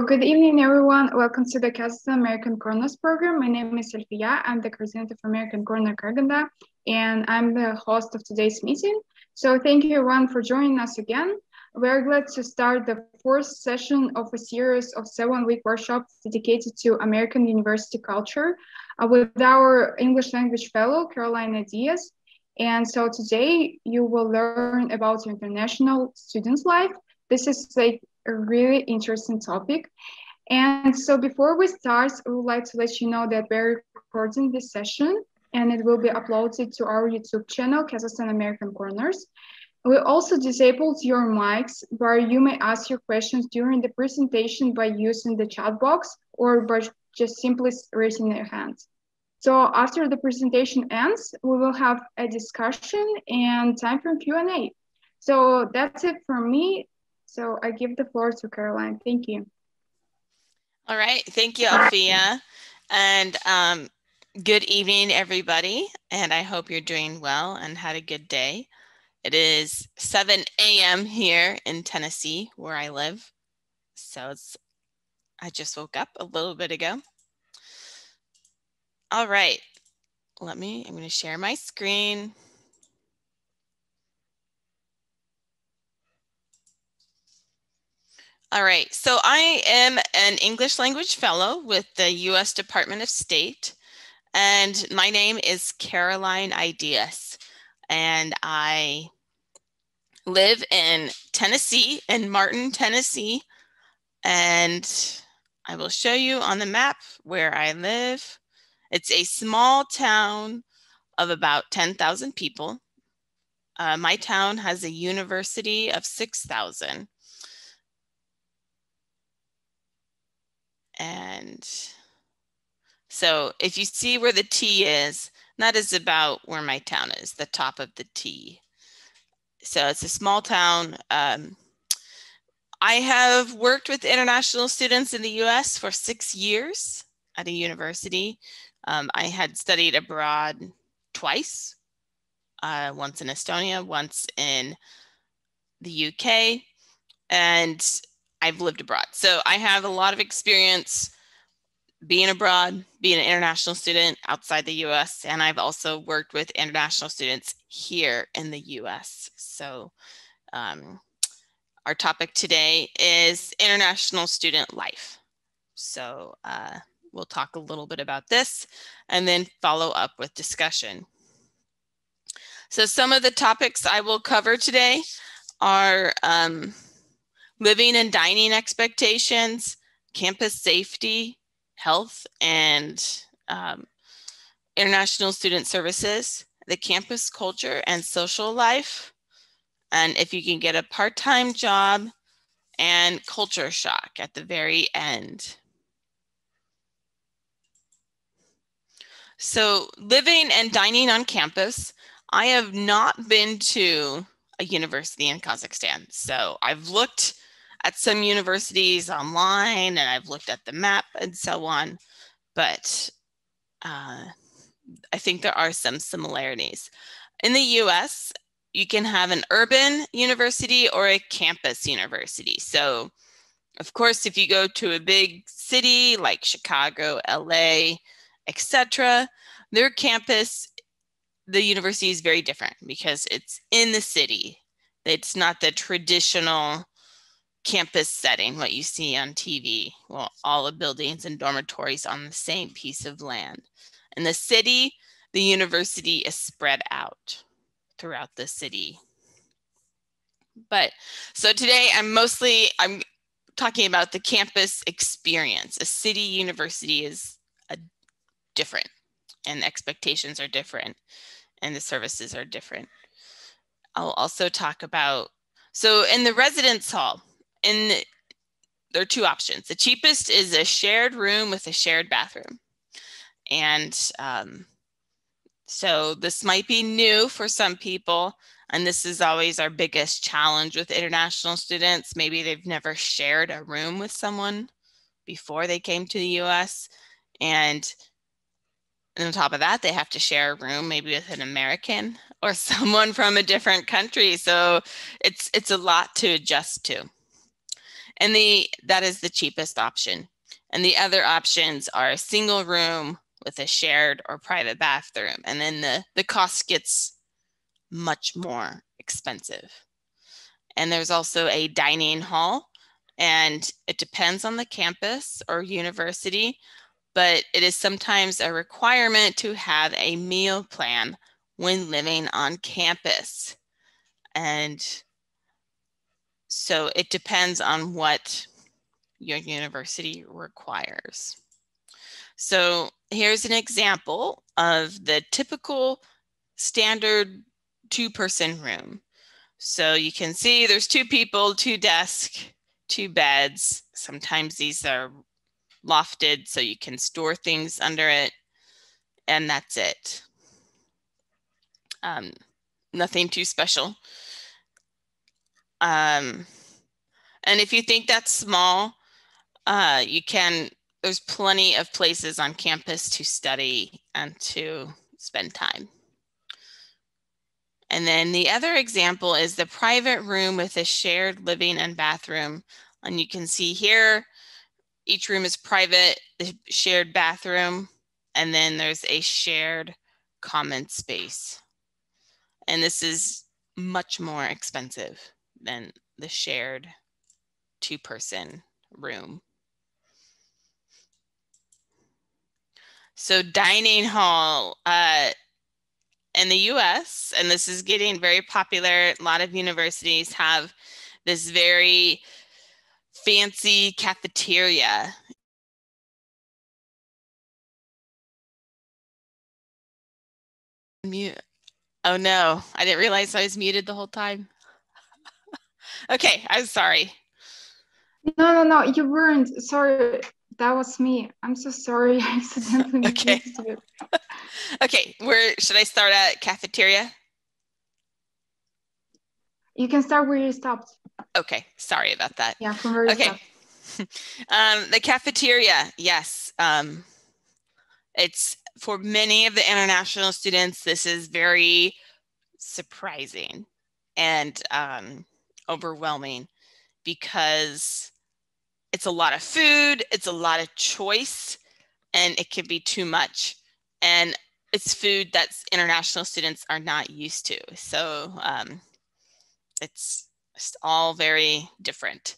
Good evening, everyone. Welcome to the Kazakhstan American Corners program. My name is Elfia. I'm the coordinator for American Corner Karganda, and I'm the host of today's meeting. So thank you, everyone, for joining us again. We're glad to start the fourth session of a series of 7-week workshops dedicated to American university culture with our English language fellow, Caroline Ideus. And so today you will learn about international students' life. This is like a really interesting topic. And so before we start, we would like to let you know that we're recording this session and it will be uploaded to our YouTube channel, Kazakhstan American Corners. We also disabled your mics where you may ask your questions during the presentation by using the chat box or by just simply raising your hand. So after the presentation ends, we will have a discussion and time for Q&A. So that's it from me. So I give the floor to Caroline. Thank you. All right. Thank you, Alfia. And good evening, everybody. And I hope you're doing well and had a good day. It is 7 a.m. here in Tennessee, where I live. So I just woke up a little bit ago. All right. I'm going to share my screen. All right, so I am an English language fellow with the U.S. Department of State, and my name is Caroline Ideus, and I live in Tennessee, in Martin, Tennessee, and I will show you on the map where I live. It's a small town of about 10,000 people. My town has a university of 6,000. And so if you see where the T is, that is about where my town is, the top of the T. So it's a small town. I have worked with international students in the US for 6 years at a university. I had studied abroad twice, once in Estonia, once in the UK, and I've lived abroad. So I have a lot of experience being abroad, being an international student outside the US, and I've also worked with international students here in the US. So our topic today is international student life. So we'll talk a little bit about this and then follow up with discussion. So some of the topics I will cover today are living and dining expectations, campus safety, health and international student services, the campus culture and social life, and if you can get a part-time job, and culture shock at the very end. So living and dining on campus, I have not been to a university in Kazakhstan. So I've looked at some universities online and I've looked at the map and so on, but I think there are some similarities. In the US, you can have an urban university or a campus university. So of course, if you go to a big city like Chicago, LA, etc., their campus, the university is very different because it's in the city. It's not the traditional campus setting, what you see on TV. Well, all the buildings and dormitories on the same piece of land. In the city, the university is spread out throughout the city. But so today I'm talking about the campus experience. A city university is different and expectations are different and the services are different. I'll also talk about, so in the residence hall, there are two options. The cheapest is a shared room with a shared bathroom. And so this might be new for some people. And this is always our biggest challenge with international students. Maybe they've never shared a room with someone before they came to the US. And on top of that, they have to share a room maybe with an American or someone from a different country. So it's a lot to adjust to. And that is the cheapest option. And the other options are a single room with a shared or private bathroom. And then the cost gets much more expensive. And there's also a dining hall, and it depends on the campus or university, but it is sometimes a requirement to have a meal plan when living on campus. And so it depends on what your university requires. So here's an example of the typical standard 2-person room. So you can see there's 2 people, 2 desks, 2 beds. Sometimes these are lofted so you can store things under it, and that's it. Nothing too special. And if you think that's small, there's plenty of places on campus to study and to spend time. And then the other example is the private room with a shared living and bathroom. And you can see here, each room is private, the shared bathroom, and then there's a shared common space. And this is much more expensive than the shared 2-person room. So dining hall in the US, and this is getting very popular, a lot of universities have this very fancy cafeteria. Oh no, I didn't realize I was muted the whole time. Okay, I'm sorry. No, you weren't. Sorry, that was me. I'm so sorry. I accidentally okay. muted. Okay, where should I start at? Cafeteria? You can start where you stopped. Okay, sorry about that. Yeah, from where you stopped. The cafeteria, yes. It's for many of the international students, this is very surprising and overwhelming because it's a lot of food, it's a lot of choice, and it can be too much. And it's food that international students are not used to. So it's all very different.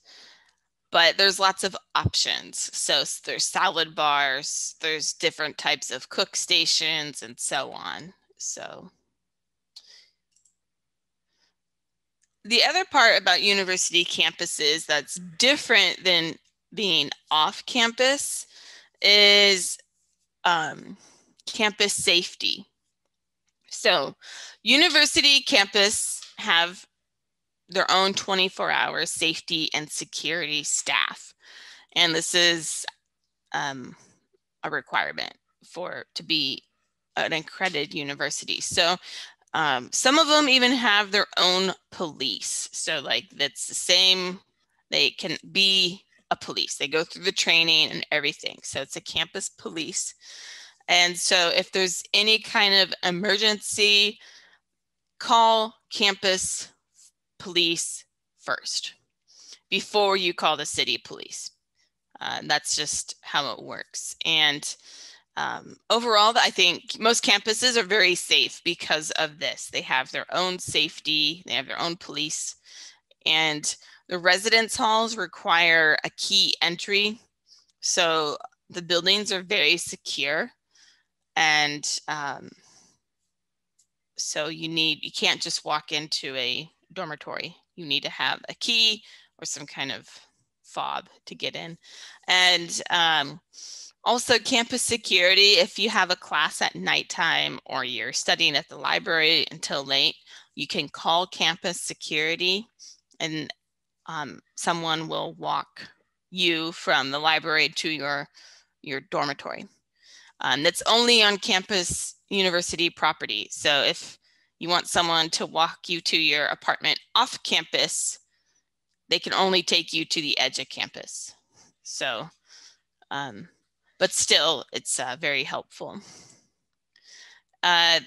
But there's lots of options. So there's salad bars, there's different types of cook stations, and so on. So the other part about university campuses that's different than being off campus is campus safety. So university campus have their own 24-hour safety and security staff. And this is a requirement to be an accredited university. So some of them even have their own police. So like that's the same, they can be a police. They go through the training and everything. So it's a campus police. And so if there's any kind of emergency, call campus police first before you call the city police. That's just how it works. And overall, I think most campuses are very safe because of this. They have their own safety, they have their own police, and the residence halls require a key entry. So the buildings are very secure, and so you can't just walk into a dormitory. You need to have a key or some kind of fob to get in. And also campus security, if you have a class at nighttime or you're studying at the library until late, you can call campus security and someone will walk you from the library to your dormitory. That's only on campus university property. So if you want someone to walk you to your apartment off campus, they can only take you to the edge of campus. So, but still, it's very helpful. I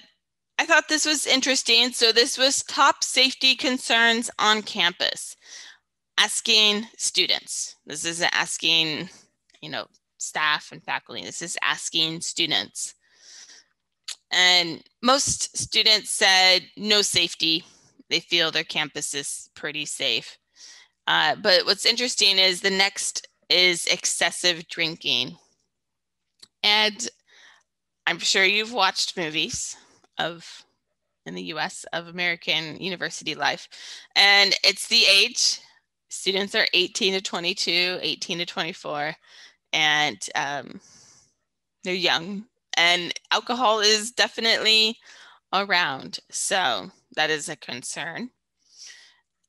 thought this was interesting. So this was top safety concerns on campus. asking students. This isn't asking, staff and faculty. This is asking students. And most students said no safety. They feel their campus is pretty safe. But what's interesting is the next is excessive drinking. And I'm sure you've watched movies in the US of American university life. And it's the age. Students are 18 to 22, 18 to 24, and they're young. And alcohol is definitely around. So that is a concern.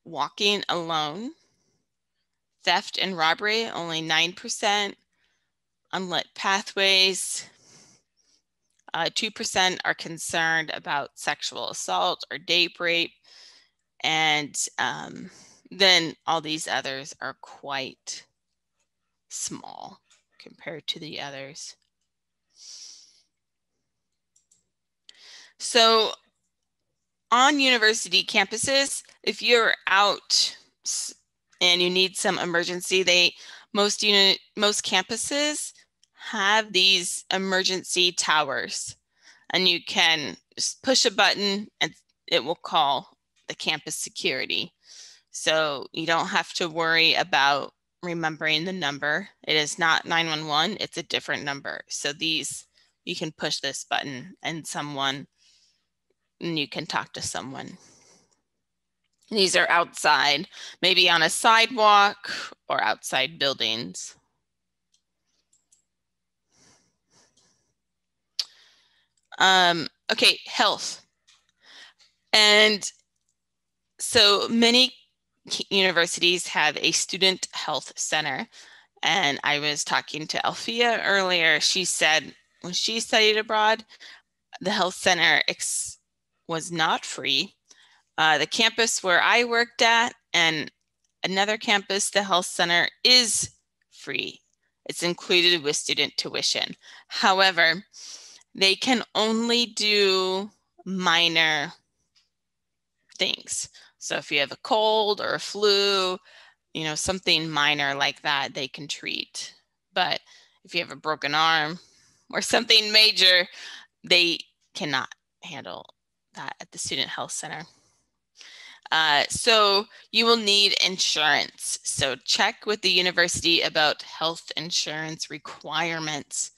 Walking alone. Theft and robbery, only 9%. Unlit pathways. 2% are concerned about sexual assault or date rape. And then all these others are quite small compared to the others. So on university campuses, if you're out and you need some emergency, most campuses have these emergency towers, and you can just push a button and it will call the campus security. So you don't have to worry about remembering the number. It is not 911, it's a different number. So you can push this button and you can talk to someone. These are outside, maybe on a sidewalk or outside buildings. Okay, health. And so many universities have a student health center. And I was talking to Alfia earlier. She said when she studied abroad, the health center was not free. The campus where I worked at and another campus, the health center is free. It's included with student tuition. However, they can only do minor things. So if you have a cold or a flu, something minor like that, they can treat. But if you have a broken arm or something major, they cannot handle that at the student health center. So you will need insurance. So check with the university about health insurance requirements.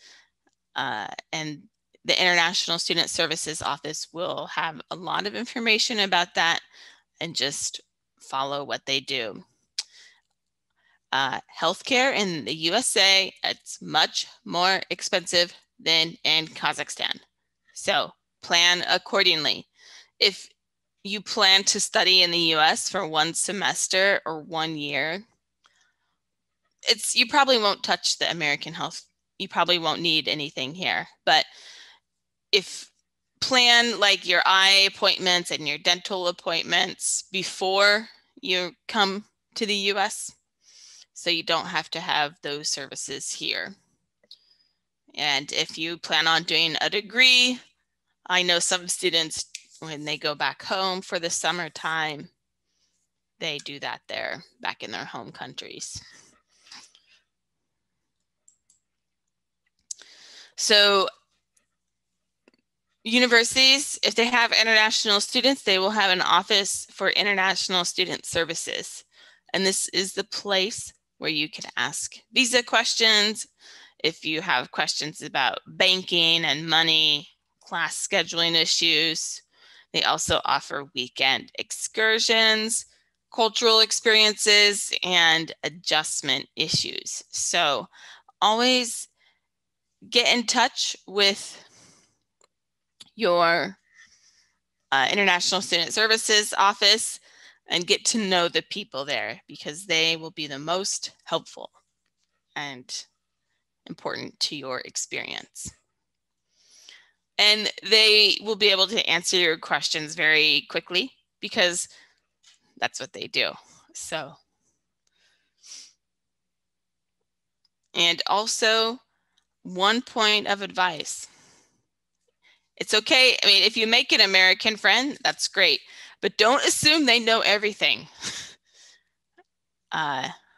And the International Student Services Office will have a lot of information about that, and just follow what they do. Healthcare in the USA, it's much more expensive than in Kazakhstan. So plan accordingly. If you plan to study in the US for 1 semester or 1 year, you probably won't touch the American health. You probably won't need anything here. But if plan like your eye appointments and your dental appointments before you come to the US, so you don't have to have those services here. And if you plan on doing a degree, I know some students, when they go back home for the summertime, they do that there, back in their home countries. So universities, if they have international students, they will have an office for international student services. And this is the place where you can ask visa questions. If you have questions about banking and money, class scheduling issues. They also offer weekend excursions, cultural experiences, and adjustment issues. So always get in touch with your International Student Services Office and get to know the people there, because they will be the most helpful and important to your experience. And they will be able to answer your questions very quickly, because that's what they do. So, and also, one point of advice. It's okay. I mean, if you make an American friend, that's great, but don't assume they know everything.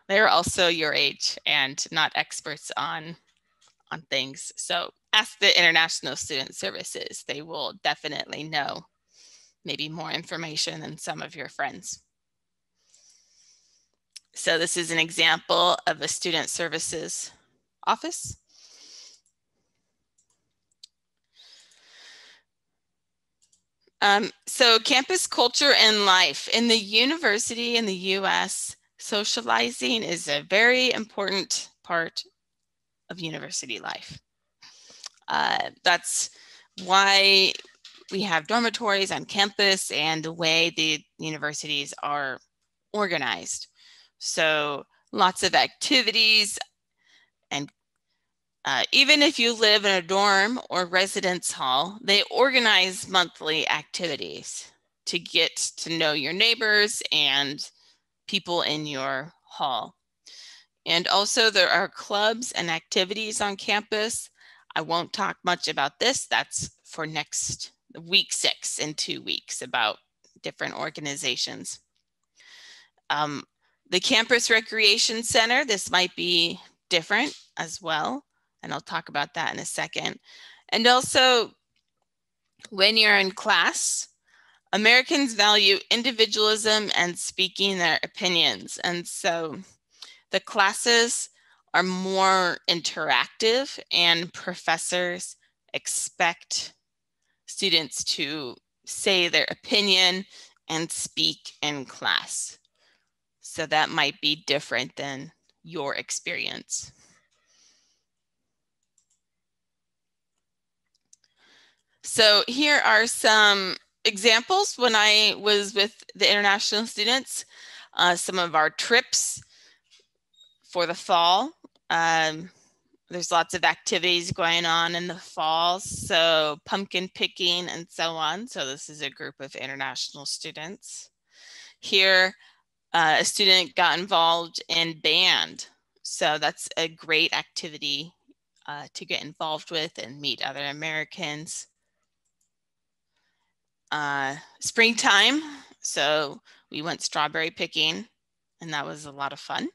they're also your age and not experts on things. So ask the International Student Services. They will definitely know maybe more information than some of your friends. So this is an example of a student services office. So campus culture and life. In the university in the US, socializing is a very important part of university life. That's why we have dormitories on campus and the way the universities are organized. So lots of activities, and even if you live in a dorm or residence hall, they organize monthly activities to get to know your neighbors and people in your hall. And also there are clubs and activities on campus. I won't talk much about this. That's for next week 6 in 2 weeks, about different organizations. The campus recreation center, this might be different as well, and I'll talk about that in a second. And also, when you're in class, Americans value individualism and speaking their opinions. And so the classes are more interactive, and professors expect students to say their opinion and speak in class. So that might be different than your experience. So here are some examples when I was with the international students, some of our trips for the fall. There's lots of activities going on in the fall, so pumpkin picking and so on. So this is a group of international students. Here, a student got involved in band. So that's a great activity to get involved with and meet other Americans. Springtime, so we went strawberry picking, and that was a lot of fun.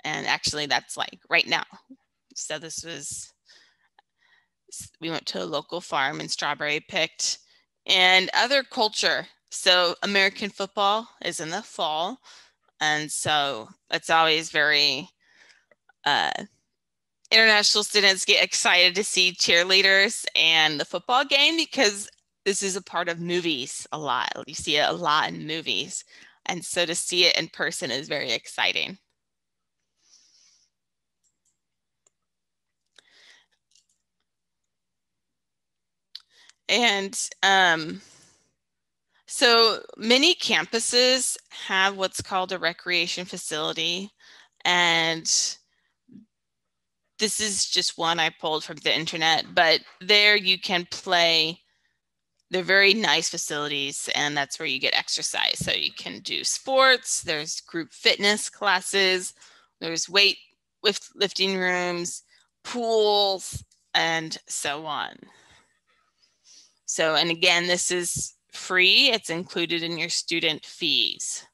And actually that's like right now. So this was, we went to a local farm and strawberry picked. And other culture, so American football is in the fall, and so it's always very, international students get excited to see cheerleaders and the football game because this is a part of movies a lot. You see it a lot in movies. And so to see it in person is very exciting. And so many campuses have what's called a recreation facility, and this is just one I pulled from the internet, but there you can play. They're very nice facilities, and that's where you get exercise. So you can do sports, there's group fitness classes, there's lifting rooms, pools, and so on. So, and again, this is free. It's included in your student fees.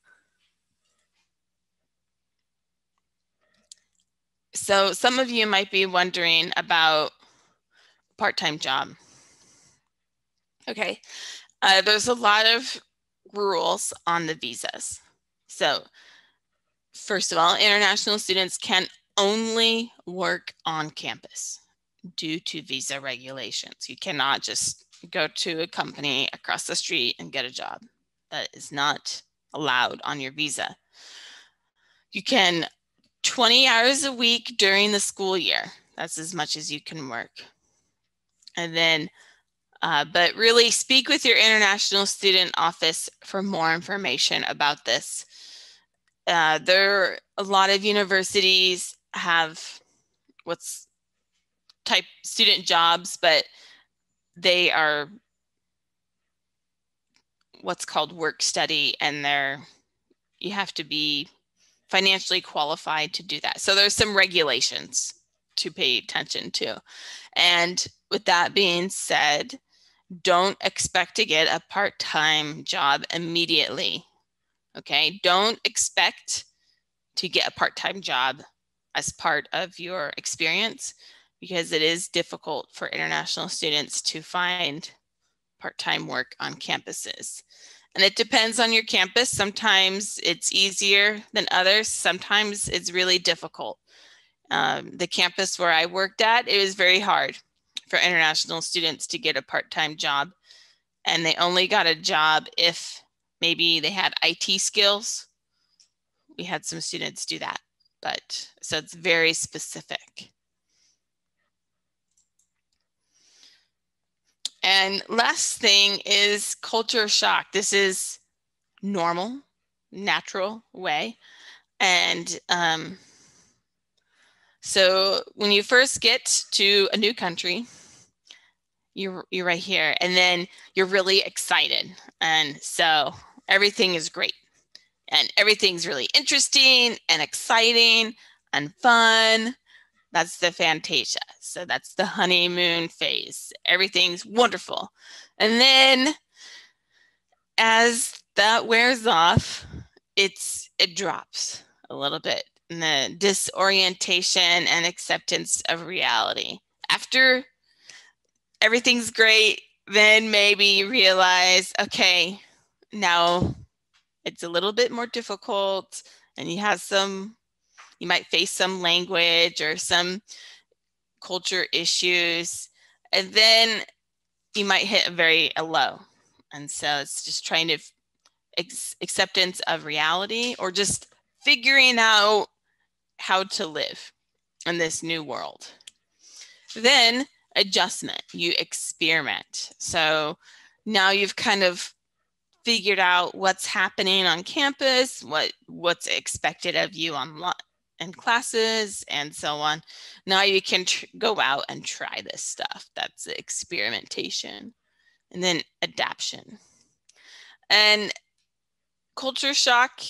So some of you might be wondering about part-time job. Okay, there's a lot of rules on the visas. So first of all, international students can only work on campus due to visa regulations. You cannot just go to a company across the street and get a job. That is not allowed on your visa. You can 20 hours a week during the school year. That's as much as you can work. And then, but really speak with your international student office for more information about this. A lot of universities have what's type student jobs, but they are what's called work study, and you have to be financially qualified to do that. So there's some regulations to pay attention to. And with that being said, don't expect to get a part-time job immediately. Okay, don't expect to get a part-time job as part of your experience, because it is difficult for international students to find part-time work on campuses. And it depends on your campus. Sometimes it's easier than others. Sometimes it's really difficult. The campus where I worked at, it was very hard for international students to get a part-time job. And they only got a job if maybe they had IT skills. We had some students do that, but so it's very specific. And last thing is culture shock. This is normal, natural way. And so when you first get to a new country, you're right here, and then you're really excited. And so everything is great. And everything's really interesting and exciting and fun. That's the fantasia. So that's the honeymoon phase. Everything's wonderful. And then as that wears off, it drops a little bit. And the disorientation and acceptance of reality. After everything's great, then maybe you realize, okay, now it's a little bit more difficult, and you might face some language or some culture issues, and then you might hit a low. And so it's just trying to acceptance of reality, or just figuring out how to live in this new world. Then adjustment, you experiment. So now you've kind of figured out what's happening on campus, what's expected of you in classes, and so on. Now you can go out and try this stuff. That's experimentation. And then adaptation. And culture shock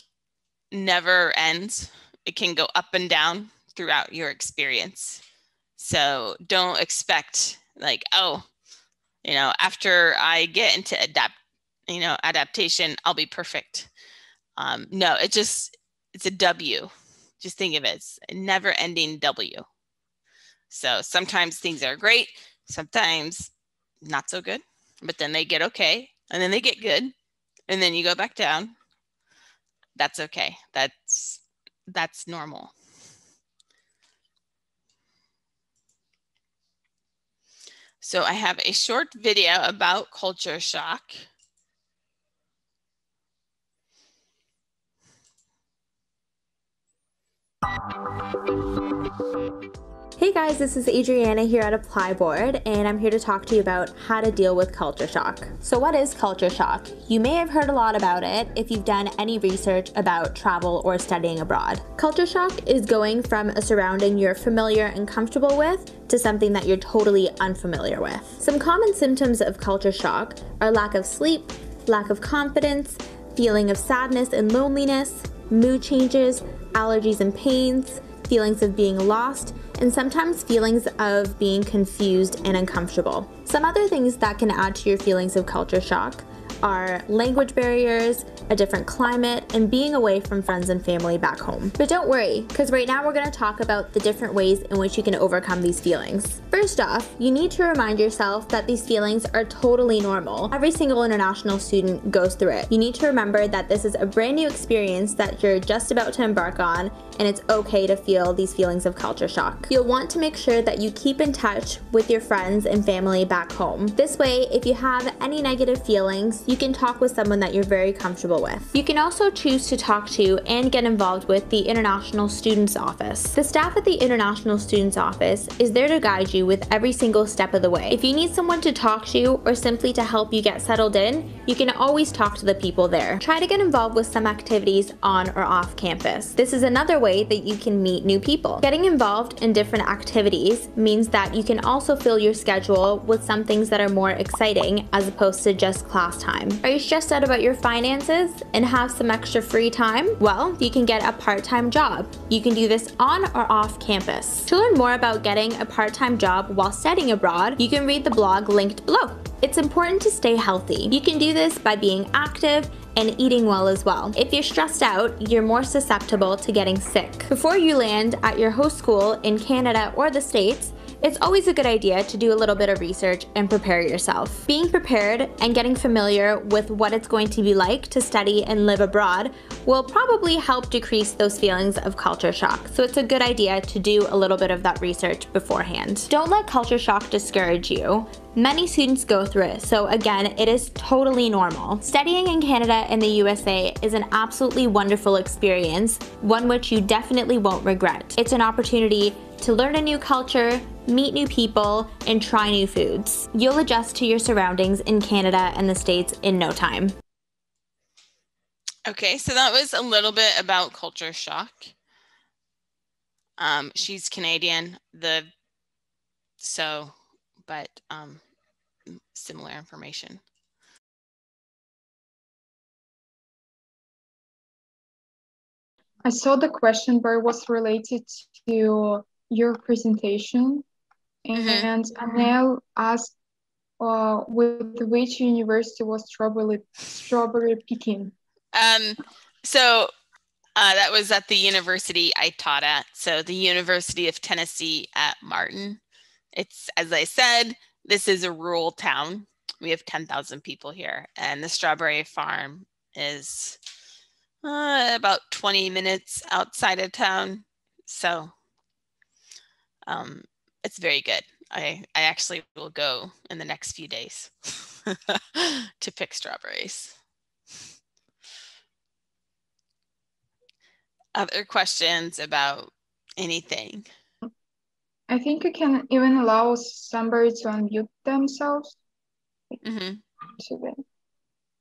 never ends. It can go up and down throughout your experience. So don't expect like, oh, after I get into adaptation, I'll be perfect. No, it's a W. Just think of it as a never ending W. So sometimes things are great, sometimes not so good, but then they get okay, and then they get good, and then you go back down. That's okay. That's normal. So I have a short video about culture shock. Hey guys, this is Adriana here at ApplyBoard, and I'm here to talk to you about how to deal with culture shock. So what is culture shock? You may have heard a lot about it if you've done any research about travel or studying abroad. Culture shock is going from a surrounding you're familiar and comfortable with to something that you're totally unfamiliar with. Some common symptoms of culture shock are lack of sleep, lack of confidence, feeling of sadness and loneliness, mood changes, allergies and pains, feelings of being lost, and sometimes feelings of being confused and uncomfortable. Some other things that can add to your feelings of culture shock are language barriers, a different climate, and being away from friends and family back home. But don't worry, because right now we're going to talk about the different ways in which you can overcome these feelings. First off, you need to remind yourself that these feelings are totally normal. Every single international student goes through it. You need to remember that this is a brand new experience that you're just about to embark on, and it's okay to feel these feelings of culture shock. You'll want to make sure that you keep in touch with your friends and family back home. This way, if you have any negative feelings, you can talk with someone that you're very comfortable with. You can also choose to talk to and get involved with the International Students Office. The staff at the International Students Office is there to guide you with every single step of the way. If you need someone to talk to or simply to help you get settled in, you can always talk to the people there. Try to get involved with some activities on or off campus. This is another way that you can meet new people. Getting involved in different activities means that you can also fill your schedule with some things that are more exciting as opposed to just class time. Are you stressed out about your finances and have some extra free time? Well, you can get a part-time job. You can do this on or off campus. To learn more about getting a part-time job while studying abroad, you can read the blog linked below. It's important to stay healthy. You can do this by being active and eating well as well. If you're stressed out, you're more susceptible to getting sick. Before you land at your host school in Canada or the States, it's always a good idea to do a little bit of research and prepare yourself. Being prepared and getting familiar with what it's going to be like to study and live abroad will probably help decrease those feelings of culture shock. So it's a good idea to do a little bit of that research beforehand. Don't let culture shock discourage you. Many students go through it, so again, it is totally normal. Studying in Canada and the USA is an absolutely wonderful experience, one which you definitely won't regret. It's an opportunity to learn a new culture, meet new people, and try new foods. You'll adjust to your surroundings in Canada and the States in no time. Okay, so that was a little bit about culture shock. She's Canadian, but similar information. I saw the question, but it was related to your presentation. And Anel asked with which university was strawberry picking? So that was at the university I taught at. So the University of Tennessee at Martin. It's, as I said, this is a rural town. We have 10,000 people here, and the strawberry farm is about 20 minutes outside of town. So it's very good. I actually will go in the next few days to pick strawberries. Other questions about anything? I think you can even allow somebody to unmute themselves to the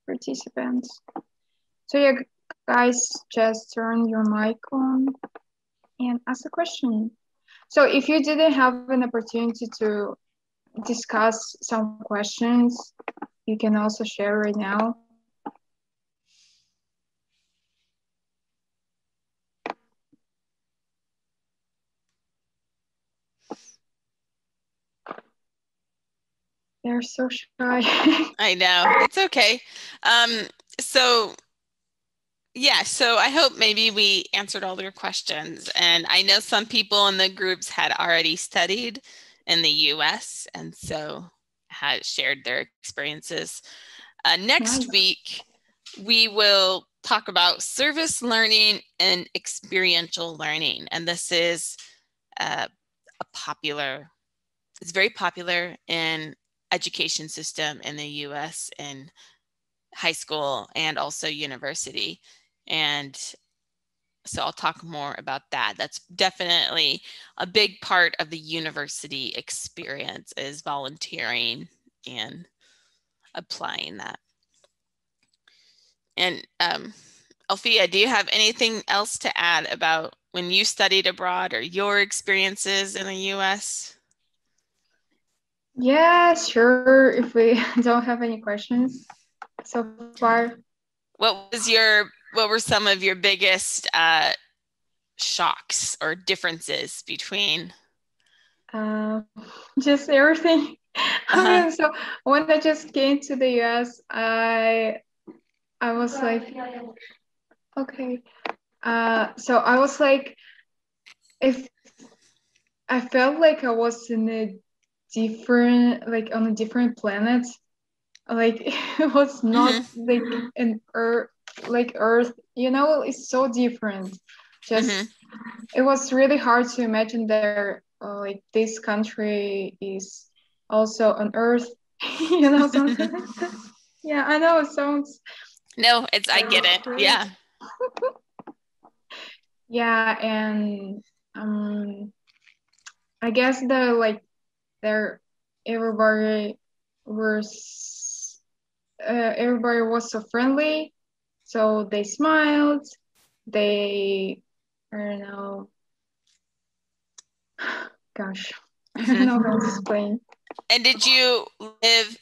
participants. So yeah, guys, just turn your mic on and ask a question. So if you didn't have an opportunity to discuss some questions, you can also share right now. They're so shy. I know, it's okay. So I hope maybe we answered all your questions. And I know some people in the groups had already studied in the US and so had shared their experiences. Next week, we will talk about service learning and experiential learning. And this is it's very popular in education system in the US in high school and also university. And so I'll talk more about that. That's definitely a big part of the university experience is volunteering and applying that. And Alfia, do you have anything else to add about when you studied abroad or your experiences in the US? Yeah, sure. If we don't have any questions so far. What were some of your biggest shocks or differences between? Just everything. So when I just came to the US, I was like, okay. So I was like, if I felt like I was in a different, like on a different planet. Like it was not like an Earth, like Earth, you know, it's so different. Just it was really hard to imagine there, like this country is also on Earth, you know, something like that. Yeah, I know it sounds. No, I get it. Crazy. Yeah. Yeah, and I guess everybody was so friendly, so they smiled. I don't know. Gosh, I don't know how to explain. And did you live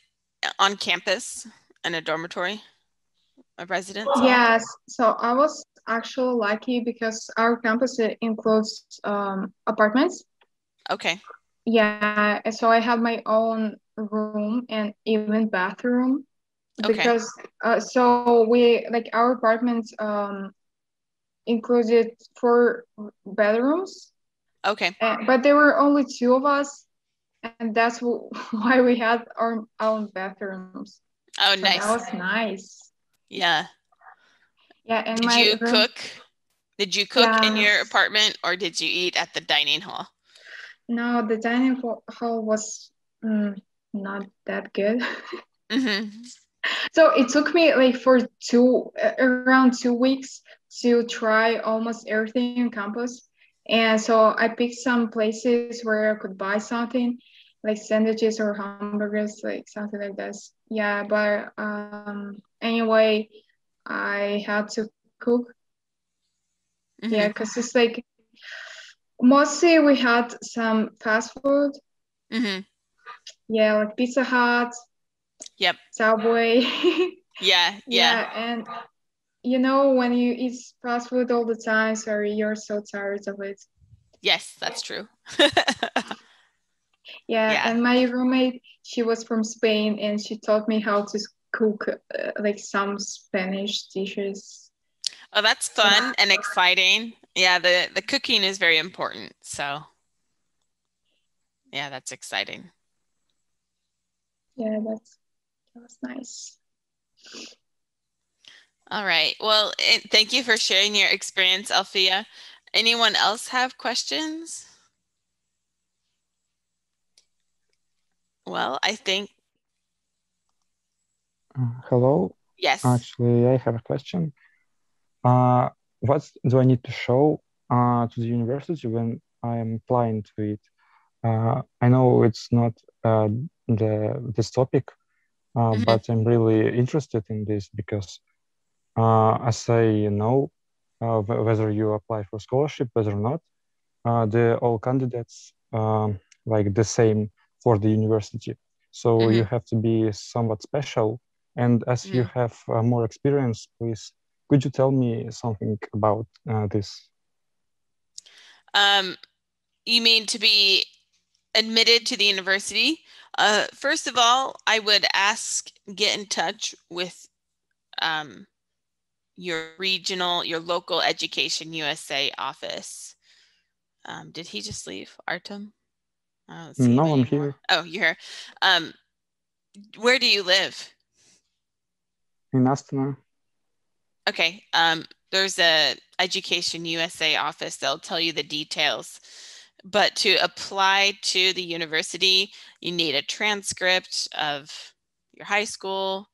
on campus in a dormitory, a residence? Yes, so I was actually lucky because our campus includes apartments. Okay. Yeah, so I have my own room and even bathroom Okay. because so we like our apartment included 4 bedrooms, Okay. but there were only 2 of us, and that's why we had our own bathrooms. Oh, So that nice. was nice. Yeah. Yeah, and Did my you room, cook? Did you cook in yeah, your apartment or did you eat at the dining hall? no, the dining hall was not that good. Mm-hmm. So it took me like for around 2 weeks to try almost everything on campus. And so I picked some places where I could buy something like sandwiches or hamburgers, like something like this. Yeah, but anyway, I had to cook. Yeah, Mm-hmm. because it's like mostly we had some fast food. Mm-hmm. Yeah, like Pizza Hut, Yep. Subway. Yeah. Yeah. Yeah, and you know, when you eat fast food all the time, sorry, you're so tired of it. Yes, that's true. Yeah, Yeah. and my roommate, she was from Spain and she taught me how to cook like some Spanish dishes. Oh, that's So, fun and exciting. Yeah, the cooking is very important. So, yeah, that's exciting. yeah, that was nice. All right. Well, thank you for sharing your experience, Alfia. Anyone else have questions? Well, I think Hello. yes. Actually, I have a question. What do I need to show to the university when I am applying to it? I know it's not this topic, Mhm. but I'm really interested in this because as I know, whether you apply for scholarship, whether or not, the all candidates like the same for the university. So you Mhm. have to be somewhat special. And as you Mhm. have more experience, please, could you tell me something about this? You mean to be admitted to the university? First of all, I would get in touch with your local Education USA office. Did he just leave, Artem? I don't see him No, I'm anymore. here Oh, you're here. Where do you live? in Astana. Okay. There's a Education USA office. They'll tell you the details. But to apply to the university, you need a transcript of your high school,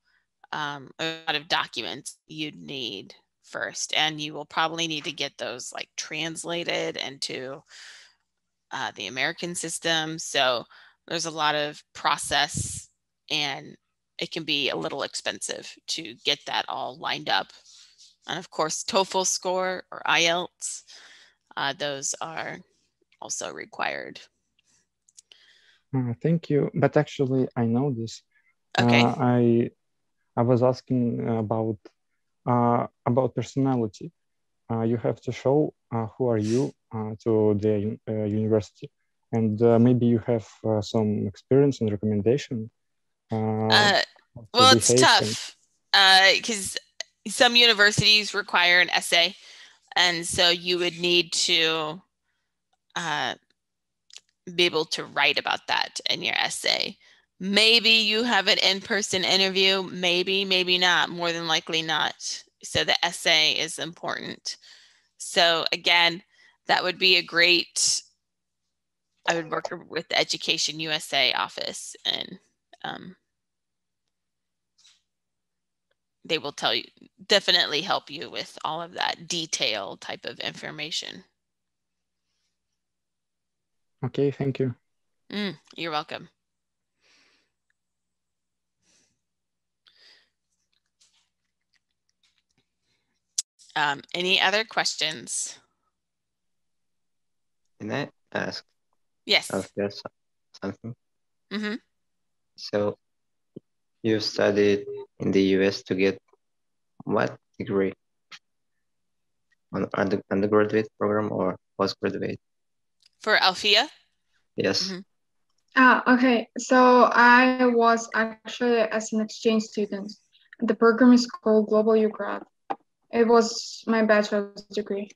a lot of documents you'd need first, and you will probably need to get those like translated into the American system. So there's a lot of process, and it can be a little expensive to get that all lined up. And of course, TOEFL score or IELTS, those are also required. Thank you. But actually, I know this. Okay. I was asking about personality. You have to show who are you to the university, and maybe you have some experience and recommendation to Well, it's behave and tough because some universities require an essay, and so you would need to be able to write about that in your essay. Maybe you have an in-person interview, maybe not, more than likely not. So the essay is important. So again, that would be I would work with the Education USA office, and they will definitely help you with all of that detailed type of information. Okay, thank you. You're welcome. Any other questions? Can I ask Yes. Alfia something? Mm-hmm. So you studied in the US to get what degree? On undergraduate program or postgraduate? For Alfia? Yes. Mm-hmm. Okay, so I was actually as an exchange student. The program is called Global U Grad. It was my bachelor's degree.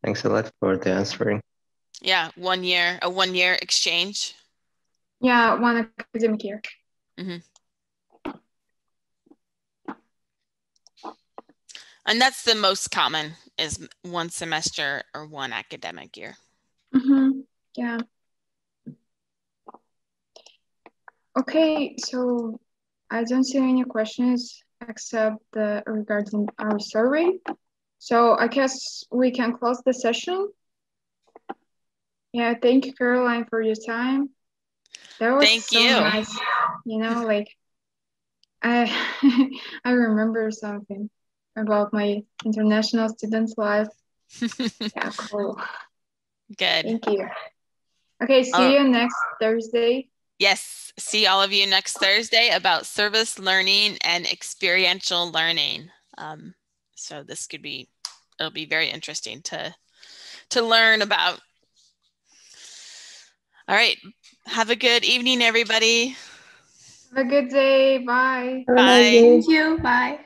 Thanks a lot for the answering. Yeah, a 1-year exchange. Yeah, one academic year. Mm-hmm. And that's the most common, is 1 semester or 1 academic year. Mm-hmm. Yeah. Okay, so I don't see any questions except regarding our survey. So I guess we can close the session. Yeah, thank you, Caroline, for your time. That was Thank so you. nice. You know, like I I remember something about my international students' life. Yeah, cool. Good. Thank you. Okay, see you next Thursday. Yes, see all of you next Thursday about service learning and experiential learning. So this it'll be very interesting to learn about. All right, have a good evening, everybody. Have a good day. Bye. Bye. Thank you. Bye.